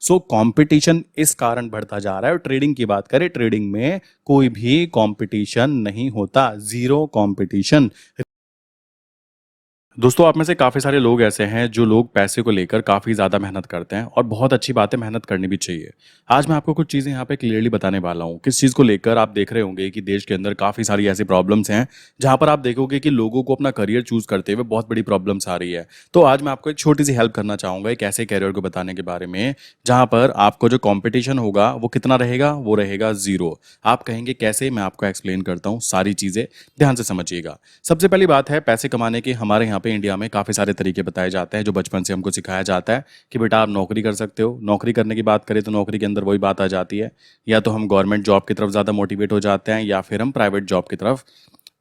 So competition इस कारण बढ़ता जा रहा है। और ट्रेडिंग की बात करें, ट्रेडिंग में कोई भी कंपटीशन नहीं होता, जीरो कंपटीशन। दोस्तों, आप में से काफ़ी सारे लोग ऐसे हैं जो लोग पैसे को लेकर काफ़ी ज़्यादा मेहनत करते हैं और बहुत अच्छी बात है, मेहनत करनी भी चाहिए। आज मैं आपको कुछ चीज़ें यहाँ पे क्लियरली बताने वाला हूँ। किस चीज़ को लेकर आप देख रहे होंगे कि देश के अंदर काफ़ी सारी ऐसी प्रॉब्लम्स हैं जहाँ पर आप देखोगे कि लोगों को अपना करियर चूज़ करते हुए बहुत बड़ी प्रॉब्लम्स आ रही है। तो आज मैं आपको एक छोटी सी हेल्प करना चाहूँगा एक ऐसे करियर को बताने के बारे में जहाँ पर आपको जो कॉम्पिटिशन होगा वो कितना रहेगा, वो रहेगा ज़ीरो। आप कहेंगे कैसे, मैं आपको एक्सप्लेन करता हूँ, सारी चीज़ें ध्यान से समझिएगा। सबसे पहली बात है, पैसे कमाने के हमारे यहाँ पे इंडिया में काफ़ी सारे तरीके बताए जाते हैं जो बचपन से हमको सिखाया जाता है कि बेटा आप नौकरी कर सकते हो। नौकरी करने की बात करें तो नौकरी के अंदर वही बात आ जाती है, या तो हम गवर्नमेंट जॉब की तरफ ज़्यादा मोटिवेट हो जाते हैं या फिर हम प्राइवेट जॉब की तरफ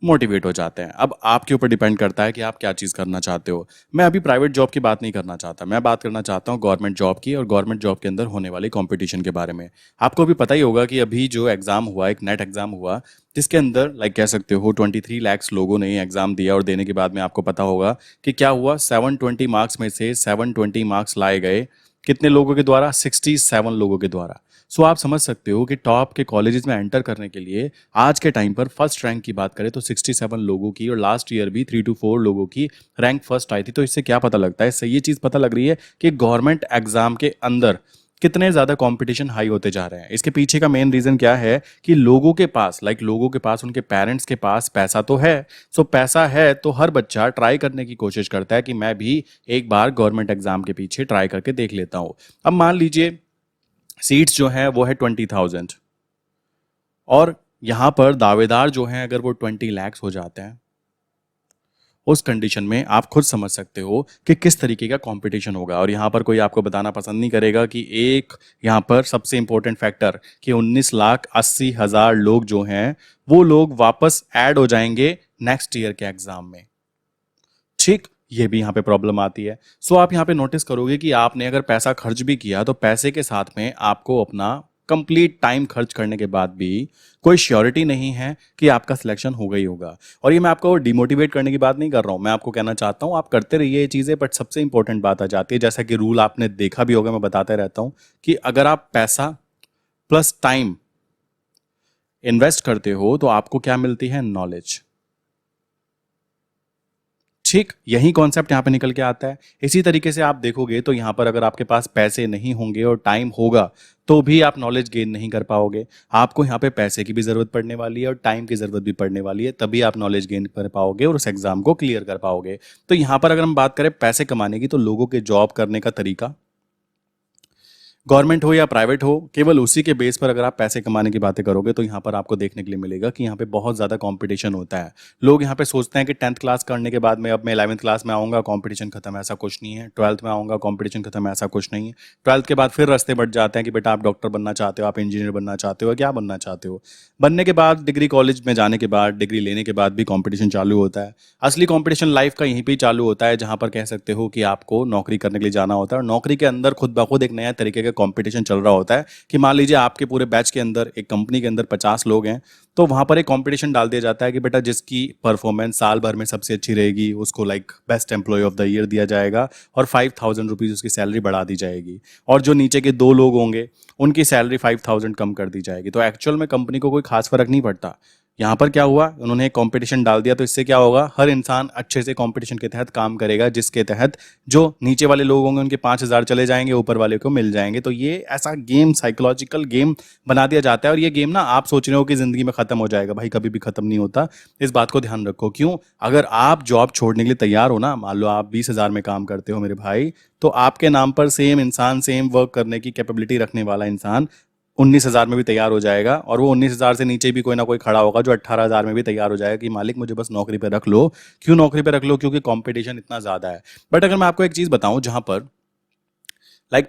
मोटिवेट हो जाते हैं। अब आपके ऊपर डिपेंड करता है कि आप क्या चीज़ करना चाहते हो। मैं अभी प्राइवेट जॉब की बात नहीं करना चाहता, मैं बात करना चाहता हूँ गवर्नमेंट जॉब की और गवर्नमेंट जॉब के अंदर होने वाली कंपटीशन के बारे में। आपको भी पता ही होगा कि अभी जो एग्ज़ाम हुआ, एक नेट एग्ज़ाम हुआ, जिसके अंदर कह सकते हो 23 लाख लोगों ने एग्ज़ाम दिया और देने के बाद में आपको पता होगा कि क्या हुआ। 720 मार्क्स में से 720 मार्क्स लाए गए कितने लोगों के द्वारा? 67 लोगों के द्वारा। सो आप समझ सकते हो कि टॉप के कॉलेजेस में एंटर करने के लिए आज के टाइम पर फर्स्ट रैंक की बात करें तो 67 लोगों की, और लास्ट ईयर भी 3 to 4 लोगों की रैंक फर्स्ट आई थी। तो इससे क्या पता लगता है? इससे ये चीज़ पता लग रही है कि गवर्नमेंट एग्जाम के अंदर कितने ज़्यादा कंपटीशन हाई होते जा रहे हैं। इसके पीछे का मेन रीज़न क्या है कि लोगों के पास उनके पेरेंट्स के पास पैसा तो है। सो पैसा है तो हर बच्चा ट्राई करने की कोशिश करता है कि मैं भी एक बार गवर्नमेंट एग्जाम के पीछे ट्राई करके देख लेता हूँ। अब मान लीजिए सीट्स जो है वो है 20,000 और यहां पर दावेदार जो हैं अगर वो 20 लाख हो जाते हैं, उस कंडीशन में आप खुद समझ सकते हो कि किस तरीके का कंपटीशन होगा। और यहां पर कोई आपको बताना पसंद नहीं करेगा कि एक यहां पर सबसे इंपॉर्टेंट फैक्टर कि 19,80,000 लोग जो हैं वो लोग वापस ऐड हो जाएंगे नेक्स्ट ईयर के एग्जाम में। ठीक, ये भी यहाँ पे प्रॉब्लम आती है। सो आप यहाँ पे नोटिस करोगे कि आपने अगर पैसा खर्च भी किया तो पैसे के साथ में आपको अपना कंप्लीट टाइम खर्च करने के बाद भी कोई श्योरिटी नहीं है कि आपका सिलेक्शन होगा ही होगा। और ये मैं आपको डिमोटिवेट करने की बात नहीं कर रहा हूँ, मैं आपको कहना चाहता हूँ आप करते रहिए ये चीज़ें। बट सबसे इंपॉर्टेंट बात आ जाती है, जैसा कि रूल आपने देखा भी होगा, मैं बताता रहता हूँ कि अगर आप पैसा प्लस टाइम इन्वेस्ट करते हो तो आपको क्या मिलती है? नॉलेज। ठीक, यही कॉन्सेप्ट यहाँ पे निकल के आता है। इसी तरीके से आप देखोगे तो यहाँ पर अगर आपके पास पैसे नहीं होंगे और टाइम होगा तो भी आप नॉलेज गेन नहीं कर पाओगे। आपको यहाँ पे पैसे की भी जरूरत पड़ने वाली है और टाइम की जरूरत भी पड़ने वाली है, तभी आप नॉलेज गेन कर पाओगे और उस एग्जाम को क्लियर कर पाओगे। तो यहाँ पर अगर हम बात करें पैसे कमाने की, तो लोगों के जॉब करने का तरीका, गवर्नमेंट हो या प्राइवेट हो, केवल उसी के बेस पर अगर आप पैसे कमाने की बातें करोगे तो यहाँ पर आपको देखने के लिए मिलेगा कि यहाँ पे बहुत ज़्यादा कंपटीशन होता है। लोग यहाँ पे सोचते हैं कि 10th क्लास करने के बाद में अब मैं 11th क्लास में आऊँगा, कंपटीशन खत्म, ऐसा कुछ नहीं है। 12th में आऊँगा, कंपटीशन खत्म, ऐसा कुछ नहीं है। 12th के बाद फिर रास्ते बढ़ जाते हैं कि बेटा आप डॉक्टर बनना चाहते हो, आप इंजीनियर बनना चाहते हो, क्या बनना चाहते हो। बनने के बाद डिग्री कॉलेज में जाने के बाद, डिग्री लेने के बाद भी कॉम्पिटिशन चालू होता है। असली कॉम्पिटिशन लाइफ का यहीं पर चालू होता है जहाँ पर कह सकते हो कि आपको नौकरी करने के लिए जाना होता है, और नौकरी के अंदर खुद ब खुद एक नया तरीके का कॉम्पिटिशन चल रहा होता है कि मान लीजिए आपके पूरे बैच के अंदर, एक कंपनी के अंदर 50 लोग हैं, तो वहां पर एक कंपटीशन डाल दिया जाता है कि बेटा जिसकी परफॉर्मेंस साल भर में सबसे अच्छी रहेगी उसको best employ of the year दिया जाएगा और 5,000 रुपीज उसकी सैलरी बढ़ा दी जाएगी, और जो नीचे के 2 लोग होंगे उनकी सैलरी 5,000 कम कर दी जाएगी। तो एक्चुअल में कंपनी को कोई खास फर्क नहीं पड़ता। यहाँ पर क्या हुआ, उन्होंने एक कंपटीशन डाल दिया, तो इससे क्या होगा, हर इंसान अच्छे से कंपटीशन के तहत काम करेगा, जिसके तहत जो नीचे वाले लोग होंगे उनके 5,000 चले जाएंगे, ऊपर वाले को मिल जाएंगे। तो ये ऐसा गेम, साइकोलॉजिकल गेम बना दिया जाता है। और ये गेम ना, आप सोच रहे हो कि जिंदगी में खत्म हो जाएगा, भाई कभी भी खत्म नहीं होता। इस बात को ध्यान रखो। क्यों? अगर आप जॉब छोड़ने के लिए तैयार हो ना, मान लो आप 20,000 में काम करते हो मेरे भाई, तो आपके नाम पर सेम इंसान, सेम वर्क करने की कैपेबिलिटी रखने वाला इंसान 19,000 में भी तैयार हो जाएगा, और वो 19,000 से नीचे भी कोई ना कोई खड़ा होगा जो 18,000 में भी तैयार हो जाएगा कि मालिक मुझे बस नौकरी पे रख लो। क्यों नौकरी पे रख लो? क्योंकि कंपटीशन इतना ज़्यादा है। बट अगर मैं आपको एक चीज़ बताऊं, जहां पर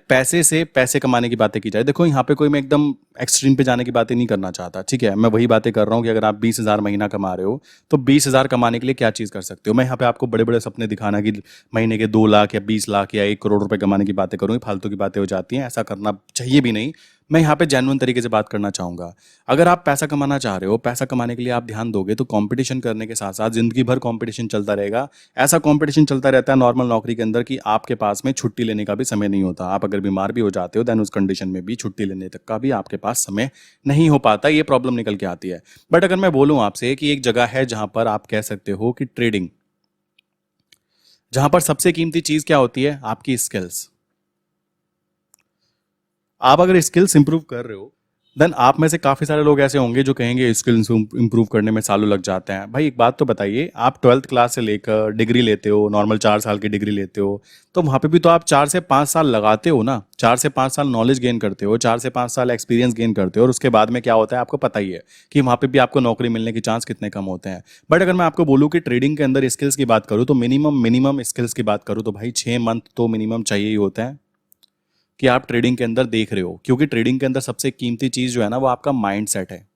पैसे से पैसे कमाने की बातें की जाए, देखो यहाँ पे कोई मैं एकदम एक्सट्रीम पे जाने की बातें नहीं करना चाहता, ठीक है। मैं वही बातें कर रहा हूँ कि अगर आप 20,000 महीना कमा रहे हो तो 20,000 कमाने के लिए क्या चीज़ कर सकते हो। मैं यहाँ पे आपको बड़े बड़े सपने दिखाना कि महीने के 2 लाख या 20 लाख या 1 करोड़ रुपए कमाने की बातें करूँ, फालतू की बातें हो जाती हैं, ऐसा करना चाहिए भी नहीं। मैं यहाँ पे जेन्युइन तरीके से बात करना चाहूँगा। अगर आप पैसा कमाना चाह रहे हो, पैसा कमाने के लिए आप ध्यान दोगे तो कंपटीशन करने के साथ-साथ ज़िंदगी भर कंपटीशन चलता रहेगा। ऐसा कंपटीशन चलता रहता है नॉर्मल नौकरी के अंदर कि आपके पास में छुट्टी लेने का भी समय नहीं होता। आप अगर बीमार भी हो जाते हो देन उस कंडीशन में भी छुट्टी लेने तक का भी आपके पास समय नहीं हो पाता, ये प्रॉब्लम निकल के आती है। बट अगर मैं बोलूँ आपसे कि एक जगह है जहाँ पर आप कह सकते हो कि ट्रेडिंग, जहाँ पर सबसे कीमती चीज़ क्या होती है? आपकी स्किल्स। आप अगर स्किल्स इंप्रूव कर रहे हो देन आप में से काफ़ी सारे लोग ऐसे होंगे जो कहेंगे स्किल्स इंप्रूव करने में सालों लग जाते हैं। भाई एक बात तो बताइए, आप 12th क्लास से लेकर डिग्री लेते हो, नॉर्मल 4 साल की डिग्री लेते हो, तो वहाँ पे भी तो आप 4 से 5 साल लगाते हो ना। 4 से 5 साल नॉलेज गेन करते हो, 4 से 5 साल एक्सपीरियंस गेन करते हो, और उसके बाद में क्या होता है आपको पता ही है कि वहाँ पे भी आपको नौकरी मिलने के चांस कितने कम होते हैं। बट अगर मैं आपको बोलूँ कि ट्रेडिंग के अंदर स्किल्स की बात करूँ तो मिनिमम स्किल्स की बात करूँ तो भाई 6 मंथ तो मिनिमम चाहिए ही होते हैं कि आप ट्रेडिंग के अंदर देख रहे हो, क्योंकि ट्रेडिंग के अंदर सबसे कीमती चीज जो है ना वो आपका माइंड सेट है।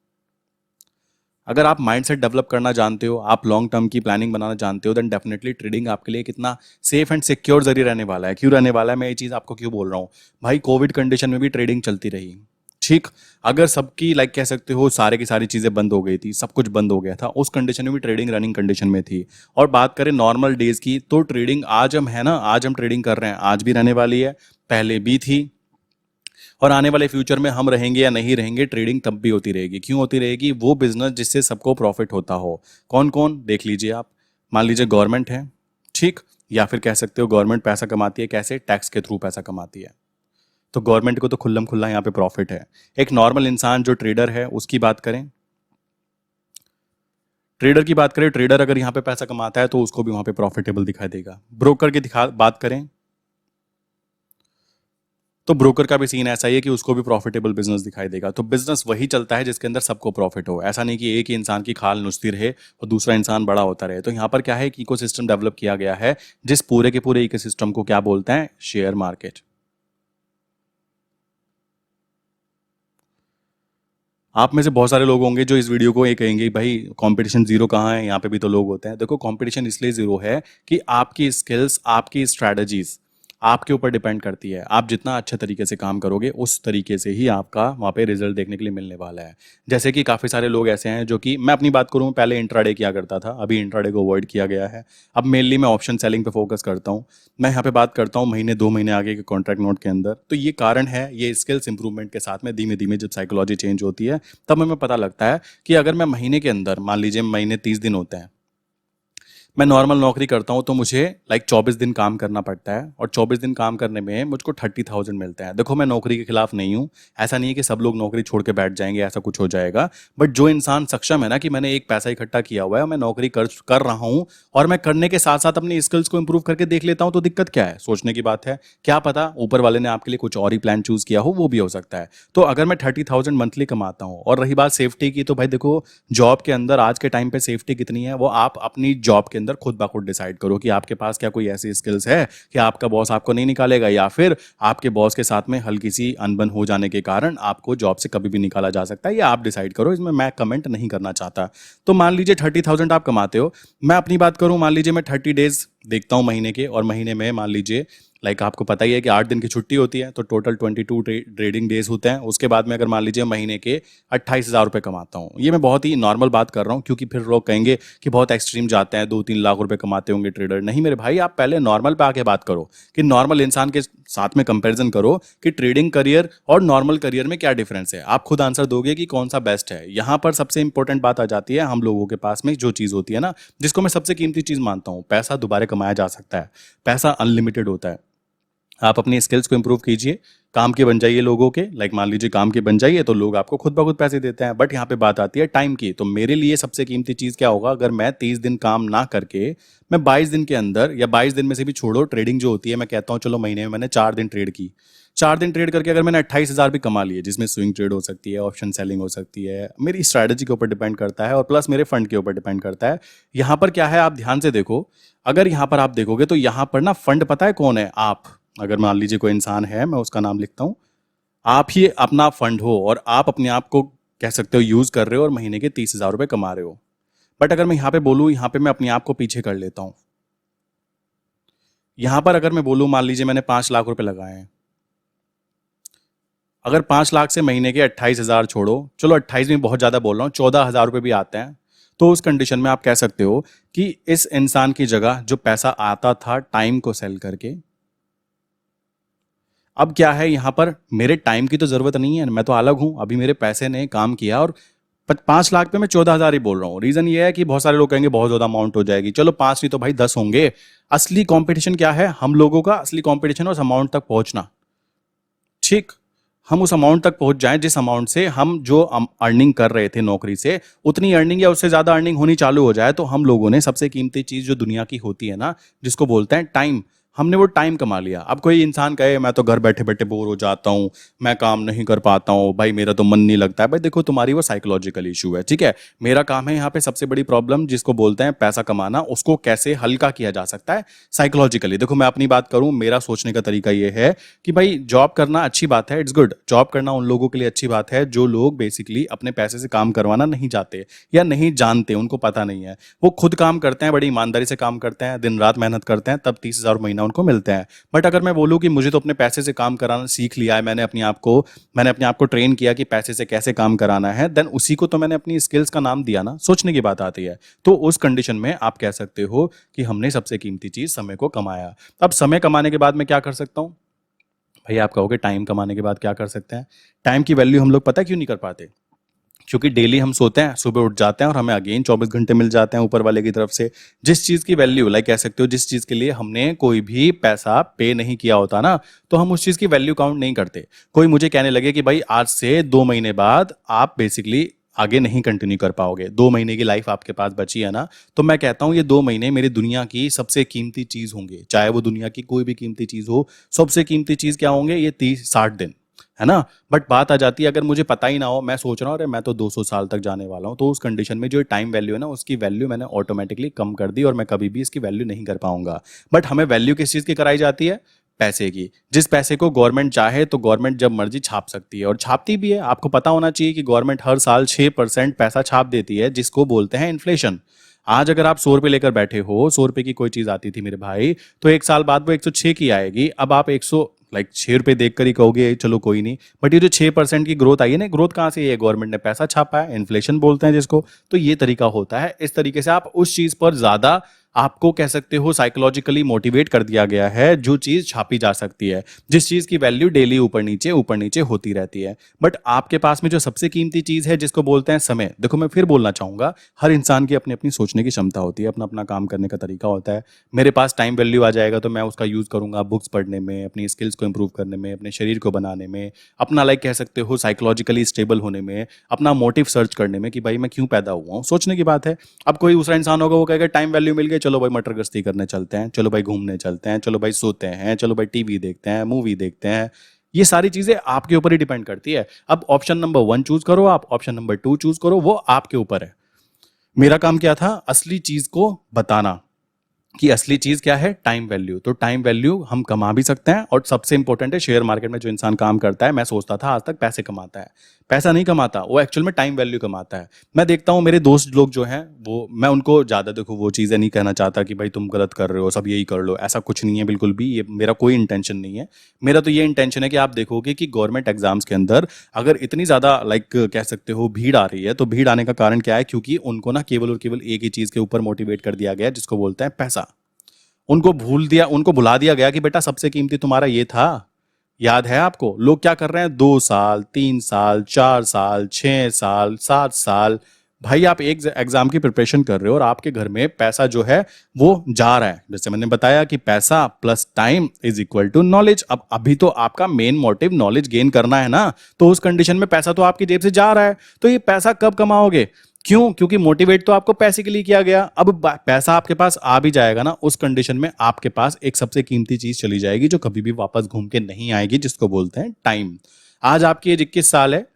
अगर आप माइंड सेट डेवलप करना जानते हो, आप लॉन्ग टर्म की प्लानिंग बनाना जानते हो, देन डेफिनेटली ट्रेडिंग आपके लिए कितना सेफ एंड सिक्योर जरिए रहने वाला है। क्यों रहने वाला है, मैं ये चीज़ आपको क्यों बोल रहा हूँ? भाई कोविड कंडीशन में भी ट्रेडिंग चलती रही, ठीक। अगर सबकी लाइक कह सकते हो सारे की सारी चीज़ें बंद हो गई थी, सब कुछ बंद हो गया था, उस कंडीशन में भी ट्रेडिंग रनिंग कंडीशन में थी। और बात करें नॉर्मल डेज की तो ट्रेडिंग आज हम है ना, आज हम ट्रेडिंग कर रहे हैं, आज भी रहने वाली है, पहले भी थी, और आने वाले फ्यूचर में हम रहेंगे या नहीं रहेंगे, ट्रेडिंग तब भी होती रहेगी। क्यों होती रहेगी? वो बिजनेस जिससे सबको प्रॉफिट होता हो। कौन कौन? देख लीजिए आप। मान लीजिए गवर्नमेंट है, ठीक, या फिर कह सकते हो गवर्नमेंट पैसा कमाती है कैसे? टैक्स के थ्रू पैसा कमाती है। तो गवर्नमेंट को तो खुल्लम खुल्ला यहाँ पे प्रॉफिट है। एक नॉर्मल इंसान जो ट्रेडर है उसकी बात करें, ट्रेडर की बात करें, ट्रेडर अगर यहाँ पे पैसा कमाता है तो उसको भी वहां पे प्रॉफिटेबल दिखाई देगा। ब्रोकर की बात करें तो ब्रोकर का भी सीन ऐसा ही है कि उसको भी प्रॉफिटेबल बिजनेस दिखाई देगा। तो बिजनेस वही चलता है जिसके अंदर सबको प्रॉफिट हो। ऐसा नहीं कि एक ही इंसान की खाल नुस्ती रहे और दूसरा इंसान बड़ा होता रहे। तो यहाँ पर क्या है, एक इकोसिस्टम डेवलप किया गया है, जिस पूरे के पूरे इकोसिस्टम को क्या बोलते हैं? Share market. आप में से बहुत सारे लोग होंगे जो इस वीडियो को ये कहेंगे भाई कंपटीशन जीरो कहाँ है, यहाँ पे भी तो लोग होते हैं। देखो कंपटीशन इसलिए जीरो है कि आपकी स्किल्स, आपकी स्ट्रैटेजीज आपके ऊपर डिपेंड करती है। आप जितना अच्छे तरीके से काम करोगे उस तरीके से ही आपका वहाँ पे रिजल्ट देखने के लिए मिलने वाला है। जैसे कि काफ़ी सारे लोग ऐसे हैं जो कि, मैं अपनी बात करूँ, पहले इंट्राडे किया करता था, अभी इंट्राडे को अवॉइड किया गया है। अब मेनली मैं ऑप्शन सेलिंग पे फोकस करता हूँ। मैं यहाँ पे बात करता हूँ महीने 2 महीने आगे के कॉन्ट्रैक्ट नोट के अंदर। तो ये कारण है, ये स्किल्स इंप्रूवमेंट के साथ में धीमे धीमे जब साइकोलॉजी चेंज होती है तब हमें पता लगता है कि अगर मैं महीने के अंदर, मान लीजिए महीने 30 दिन होते हैं, मैं नॉर्मल नौकरी करता हूँ तो मुझे लाइक 24 दिन काम करना पड़ता है, और 24 दिन काम करने में मुझको 30,000 मिलता है। देखो मैं नौकरी के खिलाफ नहीं हूँ, ऐसा नहीं है कि सब लोग नौकरी छोड़ के बैठ जाएंगे, ऐसा कुछ हो जाएगा। बट जो इंसान सक्षम है ना कि मैंने एक पैसा इकट्ठा किया हुआ है और मैं नौकरी कर रहा हूँ, और मैं करने के साथ साथ अपनी स्किल्स को इंप्रूव करके देख लेता हूँ, तो दिक्कत क्या है? सोचने की बात है। क्या पता ऊपर वाले ने आपके लिए कुछ और ही प्लान चूज किया हो, वो भी हो सकता है। तो अगर मैं 30,000 मंथली कमाता हूँ, और रही बात सेफ्टी की, तो भाई देखो जॉब के अंदर आज के टाइम पे सेफ्टी कितनी है वो आप अपनी जॉब के अंदर खुद ब खुद डिसाइड करो कि आपके पास क्या कोई ऐसी स्किल्स है कि आपका बॉस आपको नहीं निकालेगा, या फिर आपके बॉस के साथ में हल्की सी अनबन हो जाने के कारण आपको जॉब से कभी भी निकाला जा सकता है। या आप डिसाइड करो, इसमें मैं कमेंट नहीं करना चाहता। तो मान लीजिए 30,000 आप कमाते हो, मैं अपनी बात करूं, मान लीजिए मैं 30 डेज देखता हूं महीने के, और महीने में मान लीजिए लाइक आपको पता ही है कि 8 दिन की छुट्टी होती है, तो टोटल 22 ट्रेडिंग डेज होते हैं। उसके बाद में अगर मान लीजिए महीने के 28,000 रुपये कमाता हूँ, ये मैं बहुत ही नॉर्मल बात कर रहा हूँ, क्योंकि फिर लोग कहेंगे कि बहुत एक्सट्रीम जाते हैं, 2-3 लाख रुपए कमाते होंगे ट्रेडर। नहीं मेरे भाई, आप पहले नॉर्मल पे आके बात करो कि नॉर्मल इंसान के साथ में कंपेरिजन करो कि ट्रेडिंग करियर और नॉर्मल करियर में क्या डिफरेंस है। आप खुद आंसर दोगे कि कौन सा बेस्ट है। यहाँ पर सबसे इंपॉर्टेंट बात आ जाती है, हम लोगों के पास में जो चीज़ होती है ना, जिसको मैं सबसे कीमती चीज़ मानता हूँ, पैसा दोबारा कमाया जा सकता है, पैसा अनलिमिटेड होता है। आप अपनी स्किल्स को इंप्रूव कीजिए, काम के बन जाइए लोगों के, लाइक मान लीजिए काम के बन जाइए तो लोग आपको खुद ब खुद पैसे देते हैं। बट यहाँ पे बात आती है टाइम की। तो मेरे लिए सबसे कीमती चीज़ क्या होगा, अगर मैं 30 दिन काम ना करके मैं 22 दिन के अंदर, या 22 दिन में से भी छोड़ो, ट्रेडिंग जो होती है, मैं कहता हूँ चलो महीने में मैंने 4 दिन ट्रेड की, 4 दिन ट्रेड करके अगर मैंने 28,000 भी कमा लिए, जिसमें स्विंग ट्रेड हो सकती है, ऑप्शन सेलिंग हो सकती है, मेरी स्ट्रैटेजी के ऊपर डिपेंड करता है, और प्लस मेरे फंड के ऊपर डिपेंड करता है। यहाँ पर क्या है, आप ध्यान से देखो, अगर यहाँ पर आप देखोगे तो यहाँ पर ना फंड पता है कौन है? आप। अगर मान लीजिए कोई इंसान है, मैं उसका नाम लिखता हूँ, आप ही अपना फंड हो, और आप अपने आप को कह सकते हो यूज कर रहे हो, और महीने के 30,000 रुपये कमा रहे हो। बट अगर मैं यहाँ पे बोलूँ, यहाँ पे मैं अपने आप को पीछे कर लेता हूँ। यहाँ पर अगर मैं बोलूँ, मान लीजिए मैंने 5 लाख रुपए लगाए हैं, अगर 5 लाख से महीने के 28 हजार छोड़ो, चलो 28 में बहुत ज्यादा बोल रहा हूँ, 14 हजार रुपये भी आते हैं, तो उस कंडीशन में आप कह सकते हो कि इस इंसान की जगह जो पैसा आता था टाइम को सेल करके, अब क्या है यहां पर मेरे टाइम की तो जरूरत नहीं है, मैं तो अलग हूं, अभी मेरे पैसे ने काम किया और 5 लाख पे मैं 14 हजार ही बोल रहा हूँ। रीजन ये है कि बहुत सारे लोग कहेंगे बहुत ज्यादा अमाउंट हो जाएगी, चलो 5 नहीं तो भाई 10 होंगे। असली कंपटीशन क्या है, हम लोगों का असली कंपटीशन उस अमाउंट तक पहुंचना। ठीक, हम उस अमाउंट तक पहुंच जाएं जिस अमाउंट से हम जो अर्निंग कर रहे थे नौकरी से, उतनी अर्निंग या उससे ज्यादा अर्निंग होनी चालू हो जाए, तो हम लोगों ने सबसे कीमती चीज जो दुनिया की होती है ना, जिसको बोलते हैं टाइम, हमने वो टाइम कमा लिया। अब कोई इंसान कहे मैं तो घर बैठे बैठे बोर हो जाता हूँ, मैं काम नहीं कर पाता हूँ, भाई मेरा तो मन नहीं लगता है, भाई देखो तुम्हारी वो साइकोलॉजिकल इशू है, ठीक है। मेरा काम है यहाँ पे सबसे बड़ी प्रॉब्लम जिसको बोलते हैं पैसा कमाना, उसको कैसे हल्का किया जा सकता है साइकोलॉजिकली। देखो मैं अपनी बात करूँ, मेरा सोचने का तरीका ये है कि भाई जॉब करना अच्छी बात है, इट्स गुड, जॉब करना उन लोगों के लिए अच्छी बात है जो लोग बेसिकली अपने पैसे से काम करवाना नहीं चाहते या नहीं जानते, उनको पता नहीं है। वो खुद काम करते हैं, बड़ी ईमानदारी से काम करते हैं, दिन रात मेहनत करते हैं, तब 30 हजार महीना उनको मिलते हैं। बट अगर मैं बोलूँ कि मुझे तो अपने पैसे से काम कराना सीख लिया है, मैंने अपने आप को ट्रेन किया कि पैसे से कैसे काम कराना है, देन उसी को तो मैंने अपनी स्किल्स का नाम दिया ना, सोचने की बात आती है। तो उस कंडीशन में आप कह सकते हो कि हमने सबसे कीमती चीज समय को कमाया। अब समय कमाने के बाद मैं क्या कर सकता हूं? भाई आप कहोगे टाइम कमाने के बाद क्या कर सकते हैं? टाइम की वैल्यू हम लोग पता है क्यों नहीं कर पाते? क्योंकि डेली हम सोते हैं, सुबह उठ जाते हैं और हमें अगेन 24 घंटे मिल जाते हैं ऊपर वाले की तरफ से। जिस चीज की वैल्यू, लाइक कह सकते हो, जिस चीज के लिए हमने कोई भी पैसा पे नहीं किया होता ना, तो हम उस चीज की वैल्यू काउंट नहीं करते। कोई मुझे कहने लगे कि भाई आज से 2 महीने बाद आप बेसिकली आगे नहीं कंटिन्यू कर पाओगे, 2 महीने की लाइफ आपके पास बची है ना, तो मैं कहता हूं ये 2 महीने मेरी दुनिया की सबसे कीमती चीज होंगे, चाहे वो दुनिया की कोई भी कीमती चीज हो। सबसे कीमती चीज क्या होंगे? ये 30-60 दिन, है ना। बट बात आ जाती है अगर मुझे पता ही ना हो, मैं सोच रहा हूँ अरे मैं तो 200 साल तक जाने वाला हूँ, तो उस कंडीशन में जो टाइम वैल्यू है ना, उसकी वैल्यू मैंने ऑटोमेटिकली कम कर दी और मैं कभी भी इसकी वैल्यू नहीं कर पाऊंगा। बट हमें वैल्यू किस चीज की कराई जाती है? पैसे की। जिस पैसे को गवर्नमेंट चाहे तो गवर्नमेंट जब मर्जी छाप सकती है और छापती भी है। आपको पता होना चाहिए कि गवर्नमेंट हर साल 6% पैसा छाप देती है, जिसको बोलते हैं इन्फ्लेशन। आज अगर आप 100 रुपए लेकर बैठे हो, 100 रुपए की कोई चीज आती थी मेरे भाई, तो एक साल बाद वो 106 की आएगी। अब आप 100 लाइक 6 रुपए देखकर ही कहोगे चलो कोई नहीं, बट ये जो 6% की ग्रोथ आई है ना, ग्रोथ कहाँ से? ये गवर्नमेंट ने पैसा छापा है, इन्फ्लेशन बोलते हैं जिसको। तो ये तरीका होता है। इस तरीके से आप उस चीज पर ज्यादा, आपको कह सकते हो साइकोलॉजिकली मोटिवेट कर दिया गया है जो चीज छापी जा सकती है, जिस चीज की वैल्यू डेली ऊपर नीचे होती रहती है। बट आपके पास में जो सबसे कीमती चीज है जिसको बोलते हैं समय, देखो मैं फिर बोलना चाहूंगा, हर इंसान की अपनी अपनी सोचने की क्षमता होती है, अपना अपना काम करने का तरीका होता है। मेरे पास टाइम वैल्यू आ जाएगा तो मैं उसका यूज करूंगा बुक्स पढ़ने में, अपनी स्किल्स को इंप्रूव करने में, अपने शरीर को बनाने में, अपना लाइक कह सकते हो साइकोलॉजिकली स्टेबल होने में, अपना मोटिव सर्च करने में कि भाई मैं क्यों पैदा हुआ हूँ, सोचने की बात है। अब कोई दूसरा इंसान होगा, वो कहेगा टाइम वैल्यू मिल गई, चलो भाई मटर गश्ती करने चलते हैं, चलो भाई घूमने चलते हैं, चलो भाई सोते हैं, चलो भाई टीवी देखते हैं, मूवी देखते हैं। ये सारी चीजें आपके ऊपर ही डिपेंड करती है। अब ऑप्शन नंबर 1 चूज करो, आप ऑप्शन नंबर 2 चूज करो, वो आपके ऊपर है। मेरा काम क्या था? असली चीज को बताना कि असली चीज क्या है, टाइम वैल्यू। तो टाइम वैल्यू हम कमा भी सकते हैं और सबसे इंपॉर्टेंट है, शेयर मार्केट में जो इंसान काम करता है, मैं सोचता था आज तक पैसे कमाता है, पैसा नहीं कमाता, वो एक्चुअल में टाइम वैल्यू कमाता है। मैं देखता हूँ मेरे दोस्त लोग जो हैं, वो, मैं उनको ज्यादा देखो वो चीजें नहीं कहना चाहता कि भाई तुम गलत कर रहे हो, सब यही कर लो, ऐसा कुछ नहीं है बिल्कुल भी, ये मेरा कोई इंटेंशन नहीं है। मेरा तो ये इंटेंशन है कि आप देखोगे कि गवर्नमेंट एग्जाम्स के अंदर अगर इतनी ज्यादा लाइक कह सकते हो भीड़ आ रही है, तो भीड़ आने का कारण क्या है? क्योंकि उनको ना केवल और केवल एक ही चीज के ऊपर मोटिवेट कर दिया गया है, जिसको बोलते हैं पैसा। उनको भुला दिया गया कि बेटा सबसे कीमती तुम्हारा ये था। याद है आपको? लोग क्या कर रहे हैं? 2 साल, 3 साल, 4 साल, 6 साल, 7 साल, भाई आप एक एग्जाम की प्रिपरेशन कर रहे हो और आपके घर में पैसा जो है वो जा रहा है। जैसे मैंने बताया कि पैसा plus time is equal to knowledge. अब अभी तो आपका मेन मोटिव नॉलेज गेन करना है ना, तो उस कंडीशन में पैसा तो आपकी जेब से जा रहा है, तो ये पैसा कब कमाओगे? क्यों? क्योंकि मोटिवेट तो आपको पैसे के लिए किया गया। अब पैसा आपके पास आ भी जाएगा ना, उस कंडीशन में आपके पास एक सबसे कीमती चीज चली जाएगी जो कभी भी वापस घूम के नहीं आएगी, जिसको बोलते हैं टाइम। आज आपकी एज 21 साल है,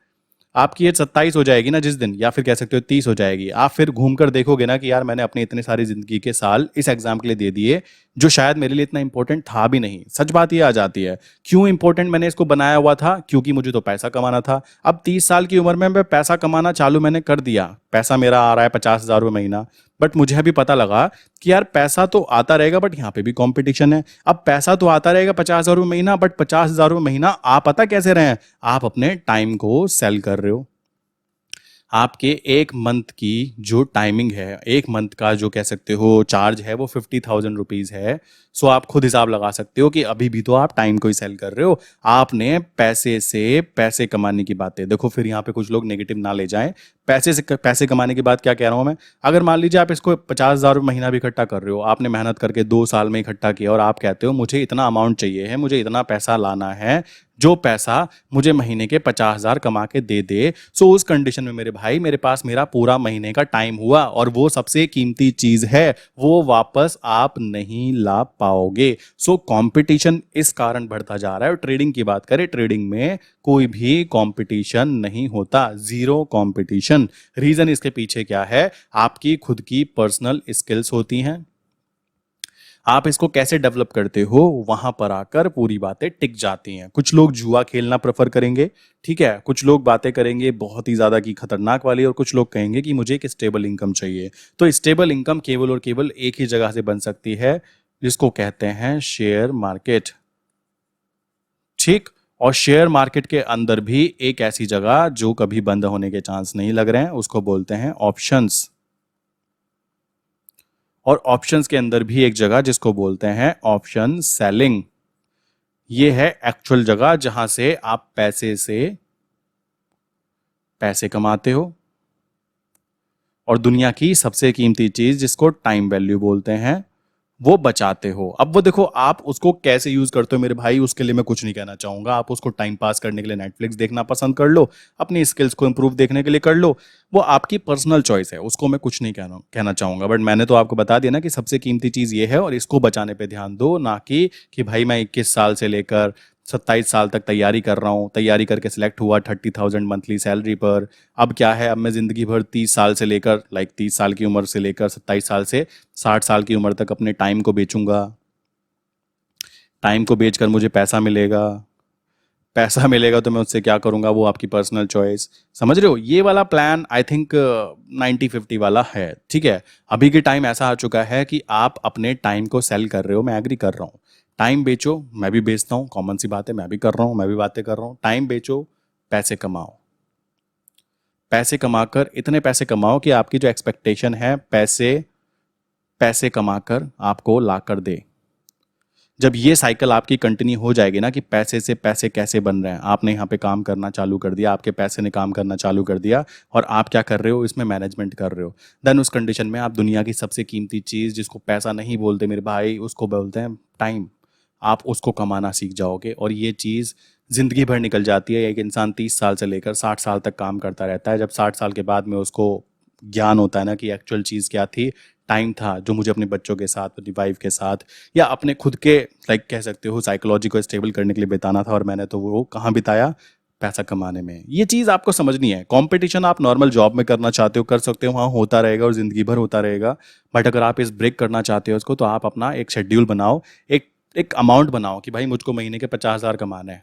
आपकी एज 27 हो जाएगी ना जिस दिन, या फिर कह सकते हो 30 हो जाएगी, आप फिर घूम कर देखोगे ना कि यार मैंने अपने इतने सारी जिंदगी के साल इस एग्जाम के लिए दे दिए जो शायद मेरे लिए इतना इंपॉर्टेंट था भी नहीं। सच बात ये आ जाती है। क्यों इंपॉर्टेंट मैंने इसको बनाया हुआ था? क्योंकि मुझे तो पैसा कमाना था। अब 30 साल की उम्र में मैं पैसा कमाना चालू मैंने कर दिया। पैसा मेरा आ रहा है 50,000 रुपये महीना। बट मुझे अभी पता लगा कि यार पैसा तो आता रहेगा, बट यहाँ पे भी कंपटीशन है। अब पैसा तो आता रहेगा 50,000 रुपये महीना, बट 50,000 रुपये महीना आप पता कैसे रहे हैं? आप अपने टाइम को सेल कर रहे हो। आपके एक मंथ की जो टाइमिंग है, एक मंथ का जो कह सकते हो चार्ज है, वो 50,000 रुपीज़ है। सो आप खुद हिसाब लगा सकते हो कि अभी भी तो आप टाइम को ही सेल कर रहे हो। आपने पैसे से पैसे कमाने की बातें देखो, फिर यहाँ पे कुछ लोग नेगेटिव ना ले जाएं। पैसे से पैसे कमाने की बात क्या कह रहा हूँ मैं? अगर मान लीजिए आप इसको 50,000 रुपये महीना भी इकट्ठा कर रहे हो, आपने मेहनत करके 2 साल में इकट्ठा किया, और आप कहते हो मुझे इतना अमाउंट चाहिए है, मुझे इतना पैसा लाना है, जो पैसा मुझे महीने के 50,000 कमा के दे दे। सो उस कंडीशन में मेरे भाई, मेरे पास मेरा पूरा महीने का टाइम हुआ, और वो सबसे कीमती चीज है, वो वापस आप नहीं ला पाओगे। सो कंपटीशन इस कारण बढ़ता जा रहा है। और ट्रेडिंग की बात करें, ट्रेडिंग में कोई भी कंपटीशन नहीं होता, जीरो कंपटीशन। रीजन इसके पीछे क्या है? आपकी खुद की पर्सनल स्किल्स होती हैं। आप इसको कैसे डेवलप करते हो, वहां पर आकर पूरी बातें टिक जाती हैं। कुछ लोग जुआ खेलना प्रेफर करेंगे, ठीक है, कुछ लोग बातें करेंगे बहुत ही ज्यादा की खतरनाक वाली, और कुछ लोग कहेंगे कि मुझे एक स्टेबल इनकम चाहिए। तो स्टेबल इनकम केवल और केवल एक ही जगह से बन सकती है, जिसको कहते हैं शेयर मार्केट। ठीक। और शेयर मार्केट के अंदर भी एक ऐसी जगह जो कभी बंद होने के चांस नहीं लग रहे हैं, उसको बोलते हैं ऑप्शंस। और ऑप्शंस के अंदर भी एक जगह जिसको बोलते हैं ऑप्शन सेलिंग। ये है एक्चुअल जगह जहां से आप पैसे से पैसे कमाते हो, और दुनिया की सबसे कीमती चीज जिसको टाइम वैल्यू बोलते हैं, वो बचाते हो। अब वो देखो आप उसको कैसे यूज करते हो मेरे भाई, उसके लिए मैं कुछ नहीं कहना चाहूंगा। आप उसको टाइम पास करने के लिए नेटफ्लिक्स देखना पसंद कर लो, अपनी स्किल्स को इंप्रूव देखने के लिए कर लो, वो आपकी पर्सनल चॉइस है, उसको मैं कुछ नहीं कहना चाहूंगा। बट मैंने तो आपको बता दिया ना कि सबसे कीमती चीज ये है, और इसको बचाने पे ध्यान दो, ना कि भाई मैं 21 साल से लेकर 27 साल तक तैयारी कर रहा हूँ, तैयारी करके सिलेक्ट हुआ 30,000 मंथली सैलरी पर। अब क्या है, अब मैं जिंदगी भर 30 साल से लेकर 30 साल की उम्र से लेकर 27 साल से 60 साल की उम्र तक अपने टाइम को बेचूंगा। टाइम को बेचकर मुझे पैसा मिलेगा, पैसा मिलेगा तो मैं उससे क्या करूंगा, वो आपकी पर्सनल चॉइस। समझ रहे हो? ये वाला प्लान आई थिंक 90-50 वाला है, ठीक है। अभी के टाइम ऐसा आ चुका है कि आप अपने टाइम को सेल कर रहे हो, मैं एग्री कर रहा हूँ। टाइम बेचो, मैं भी बेचता हूँ, कॉमन सी बात है, मैं भी कर रहा हूँ, मैं भी बातें कर रहा हूँ। टाइम बेचो, पैसे कमाओ। पैसे कमाकर इतने पैसे कमाओ कि आपकी जो एक्सपेक्टेशन है, पैसे पैसे कमाकर आपको ला कर दे। जब ये साइकिल आपकी कंटिन्यू हो जाएगी ना, कि पैसे से पैसे कैसे बन रहे हैं, आपने यहाँ पे काम करना चालू कर दिया, आपके पैसे ने काम करना चालू कर दिया, और आप क्या कर रहे हो, इसमें मैनेजमेंट कर रहे हो, देन उस कंडीशन में आप दुनिया की सबसे कीमती चीज़, जिसको पैसा नहीं बोलते मेरे भाई, उसको बोलते हैं टाइम, आप उसको कमाना सीख जाओगे। और ये चीज़ जिंदगी भर निकल जाती है। एक इंसान 30 साल से लेकर 60 साल तक काम करता रहता है, जब 60 साल के बाद में उसको ज्ञान होता है ना कि एक्चुअल चीज़ क्या थी, टाइम था जो मुझे अपने बच्चों के साथ, अपनी वाइफ के साथ, या अपने खुद के कह सकते हो साइकोलॉजी को स्टेबल करने के लिए बिताना था, और मैंने तो वो कहाँ बिताया, पैसा कमाने में। ये चीज़ आपको समझनी है। कंपटीशन आप नॉर्मल जॉब में करना चाहते हो, कर सकते हो, वहाँ होता रहेगा और ज़िंदगी भर होता रहेगा। बट अगर आप इस ब्रेक करना चाहते हो उसको, तो आप अपना एक शेड्यूल बनाओ, एक एक अमाउंट बनाओ कि भाई मुझको महीने के 50,000 कमाने हैं।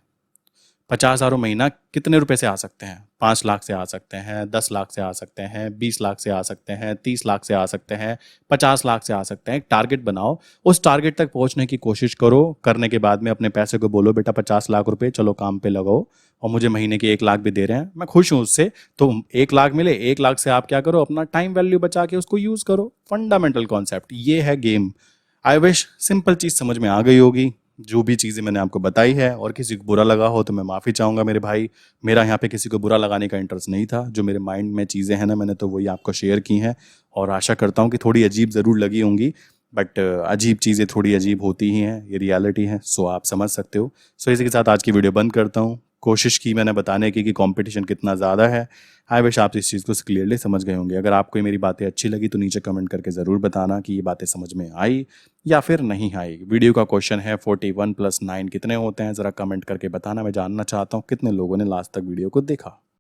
50,000 महीना कितने रुपए से आ सकते हैं? 5 लाख से आ सकते हैं, 10 लाख से आ सकते हैं, 20 लाख से आ सकते हैं, 30 लाख से आ सकते हैं, 50 लाख से आ सकते हैं। एक टारगेट बनाओ, उस टारगेट तक पहुंचने की कोशिश करो। करने के बाद में अपने पैसे को बोलो, बेटा 50 लाख रुपए चलो काम पे लगाओ, और मुझे महीने के 1 लाख भी दे रहे हैं, मैं खुश हूँ उससे। तो 1 लाख मिले, 1 लाख से आप क्या करो, अपना टाइम वैल्यू बचा के उसको यूज करो। फंडामेंटल कॉन्सेप्ट ये है गेम। आई विश सिंपल चीज समझ में आ गई होगी, जो भी चीज़ें मैंने आपको बताई है। और किसी को बुरा लगा हो तो मैं माफ़ी चाहूँगा मेरे भाई। मेरा यहाँ पे किसी को बुरा लगाने का इंटरेस्ट नहीं था। जो मेरे माइंड में चीज़ें हैं ना, मैंने तो वही आपको शेयर की हैं, और आशा करता हूँ कि थोड़ी अजीब ज़रूर लगी होंगी, बट अजीब चीज़ें थोड़ी अजीब होती ही हैं, ये रियलिटी है। सो आप समझ सकते हो। सो इसी के साथ आज की वीडियो बंद करता हूँ। कोशिश की मैंने बताने की कि कंपटीशन कितना ज़्यादा है। आई विश आप इस चीज़ को क्लियरली समझ गए होंगे। अगर आपको मेरी बातें अच्छी लगी तो नीचे कमेंट करके ज़रूर बताना कि ये बातें समझ में आई या फिर नहीं आई। वीडियो का क्वेश्चन है 41 + 9 कितने होते हैं, ज़रा कमेंट करके बताना। मैं जानना चाहता हूँ कितने लोगों ने लास्ट तक वीडियो को देखा।